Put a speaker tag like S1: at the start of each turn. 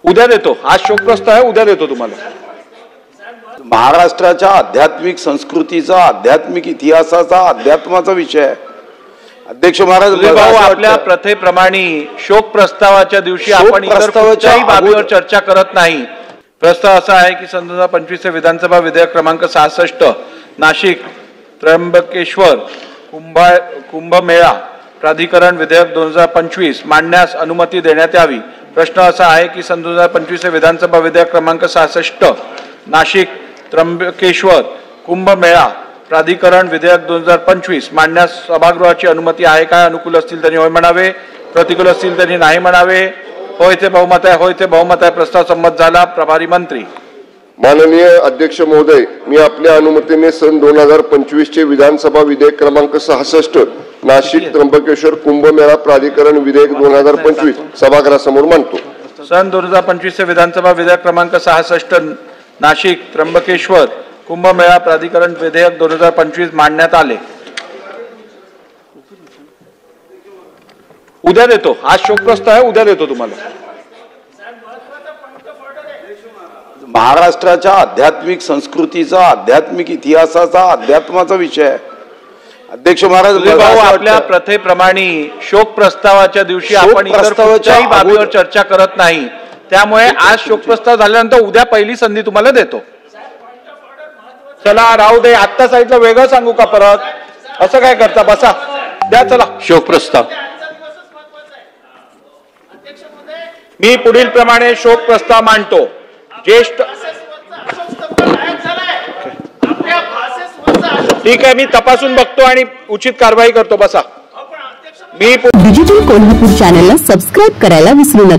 S1: उद्या देतो, आज शोकप्रस्ताव आहे, उद्या देतो तुम्हाला।
S2: महाराष्ट्राच्या आध्यात्मिक संस्कृतीचा, आध्यात्मिक इतिहासाचा, अध्यात्माचा विषय आहे। अध्यक्ष महाराज,
S1: भाऊ, आपल्या प्रथेप्रमाणे शोक प्रस्तावाच्या दिवशी आपण इतर कुठल्याही बाबीवर चर्चा करत नाही। प्रस्ताव असा आहे की सन 2025 विधानसभा विधेयक क्रमांक 66 नाशिक त्र्यंबकेश्वर कुंभमेळा प्राधिकरण विधेयक 2025 मांडण्यास अनुमती देण्यात यावी। प्रश्न असा आहे की सन 2025 विधानसभा विधेयक क्रमांक 66 नाशिक त्र्यंबकेश्वर कुंभमेळा प्राधिकरण विधेयक 2025 मांडण्यास सभागृहाची अनुमती आहे का? अनुकूल असतील त्यांनी होय म्हणावे, प्रतिकूल असतील त्यांनी नाही म्हणावे। होय ते बहुमत आहे, होय ते बहुमत आहे। प्रस्ताव संमत झाला। प्रभारी मंत्री।
S3: माननीय अध्यक्ष महोदय, मी आपल्या अनुमतीने सन 2025 चे विधानसभा विधेयक क्रमांक 66 नाशिक त्र्यंबकेश्वर कुंभमेळा प्राधिकरण विधेयक 2025 सभागृहासमोर मांडतो।
S1: सन 2025 चे विधानसभा विधेयक क्रमांक 66 नाशिक त्र्यंबकेश्वर कुंभमेळा प्राधिकरण विधेयक 2025 मांडण्यात आले। उद्या देतो, आज शोकप्रस्ताव आहे, उद्या देतो तुम्हाला।
S2: महाराष्ट्राच्या आध्यात्मिक संस्कृतीचा, आध्यात्मिक इतिहासाचा, अध्यात्माचा विषय आहे। अध्यक्ष महाराज,
S1: भाऊ, आपल्या प्रथेप्रमाणे शोक प्रस्तावाच्या दिवशी आपण इतर कुठल्याही बाबीवर चर्चा करत नाही। त्यामुळे आज शोकप्रस्ताव झाल्यानंतर उद्या पहिली संधी तुम्हाला देतो। चला राहू दे, आत्ता साईडला वेगळं सांगू का परत? असं काय करता? बसा, द्या चला शोकप्रस्ताव। मी पुढील प्रमाणे शोकप्रस्ताव मांडतो। ज्येष्ठ, ठीक आहे, मी तपासून बघतो आणि उचित कारवाई करतो। बसा। मी
S4: डिजिटल कोल्हापूर चॅनलला सबस्क्राइब करायला विसरू नका।